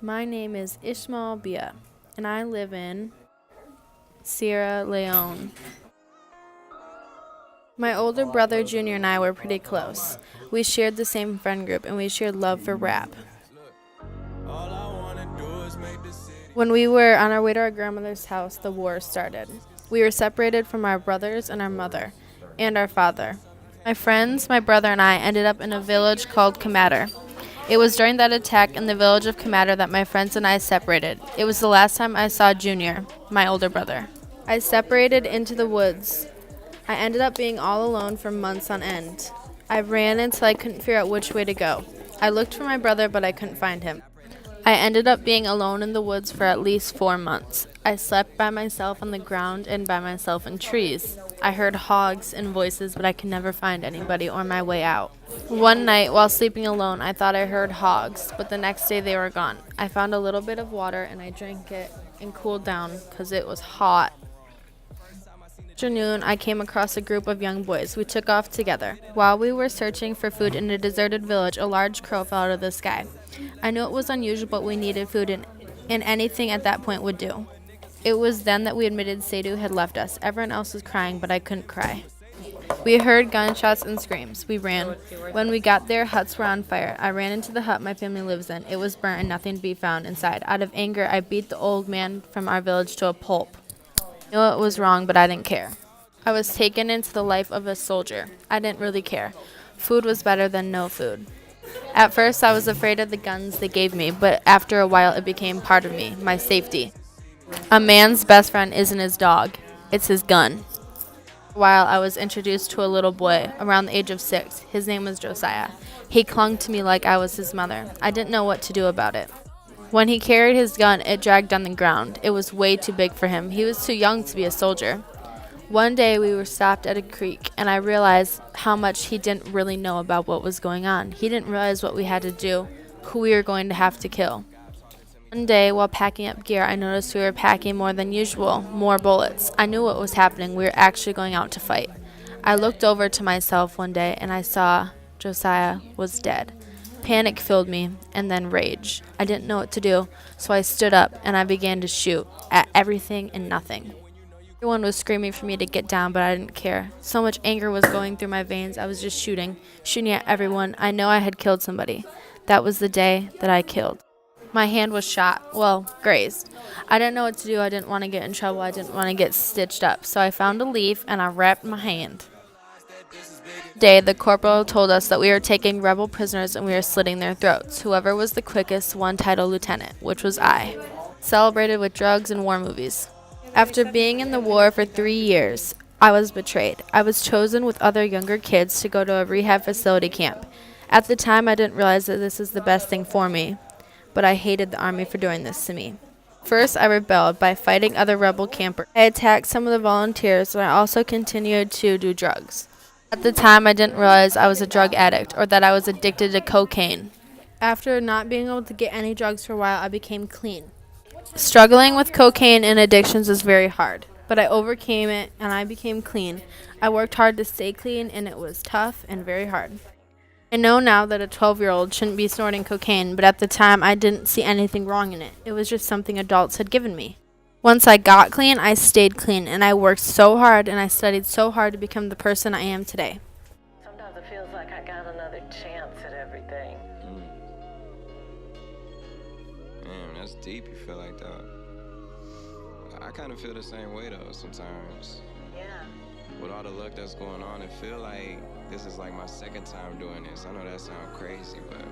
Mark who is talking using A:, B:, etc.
A: My name is Ishmael Bia, and I live in Sierra Leone. My older brother, Junior, and I were pretty close. We shared the same friend group, and we shared love for rap. When we were on our way to our grandmother's house, the war started. We were separated from our brothers and our mother, and our father. My friends, my brother, and I ended up in a village called Kamatter. It was during that attack in the village of Kamatter that my friends and I separated. It was the last time I saw Junior, my older brother. I separated into the woods. I ended up being all alone for months on end. I ran until I couldn't figure out which way to go. I looked for my brother, but I couldn't find him. I ended up being alone in the woods for at least 4 months. I slept by myself on the ground and by myself in trees. I heard hogs and voices, but I could never find anybody or my way out. One night, while sleeping alone, I thought I heard hogs, but the next day they were gone. I found a little bit of water and I drank it and cooled down because it was hot. Afternoon, I came across a group of young boys. We took off together. While we were searching for food in a deserted village, a large crow fell out of the sky. I knew it was unusual, but we needed food, and anything at that point would do. It was then that we admitted Sadhu had left us. Everyone else was crying, but I couldn't cry. We heard gunshots and screams. We ran. When we got there, huts were on fire. I ran into the hut my family lives in. It was burnt and nothing to be found inside. Out of anger, I beat the old man from our village to a pulp. I knew it was wrong, but I didn't care. I was taken into the life of a soldier. I didn't really care. Food was better than no food. At first, I was afraid of the guns they gave me, but after a while, it became part of me, my safety. A man's best friend isn't his dog, it's his gun. While I was introduced to a little boy around the age of 6. His name was Josiah. He clung to me like I was his mother. I didn't know what to do about it. When he carried his gun, it dragged on the ground. It was way too big for him. He was too young to be a soldier. One day we were stopped at a creek, and I realized how much he didn't really know about what was going on. He didn't realize what we had to do, who we were going to have to kill. One day, while packing up gear, I noticed we were packing more than usual, more bullets. I knew what was happening. We were actually going out to fight. I looked over to myself one day, and I saw Josiah was dead. Panic filled me, and then rage. I didn't know what to do, so I stood up, and I began to shoot at everything and nothing. Everyone was screaming for me to get down, but I didn't care. So much anger was going through my veins. I was just shooting at everyone. I know I had killed somebody. That was the day that I killed. My hand was shot, grazed. I didn't know what to do. I didn't want to get in trouble. I didn't want to get stitched up. So I found a leaf and I wrapped my hand. Day, the corporal told us that we were taking rebel prisoners and we were slitting their throats. Whoever was the quickest won title lieutenant, which was I. Celebrated with drugs and war movies. After being in the war for 3 years, I was betrayed. I was chosen with other younger kids to go to a rehab facility camp. At the time, I didn't realize that this is the best thing for me, but I hated the army for doing this to me. First, I rebelled by fighting other rebel campers. I attacked some of the volunteers, and I also continued to do drugs. At the time, I didn't realize I was a drug addict or that I was addicted to cocaine. After not being able to get any drugs for a while, I became clean. Struggling with cocaine and addictions is very hard, but I overcame it and I became clean. I worked hard to stay clean, and it was tough and very hard. I know now that a 12-year-old shouldn't be snorting cocaine, but at the time I didn't see anything wrong in it. It was just something adults had given me. Once I got clean, I stayed clean, and I worked so hard and I studied so hard to become the person I am today.
B: Sometimes it feels like I got another chance at everything.
C: Man, that's deep, you feel like that. I kind of feel the same way though sometimes.
B: Yeah.
C: With all the luck that's going on, it feel like this is like my second time doing this. I know that sounds crazy, but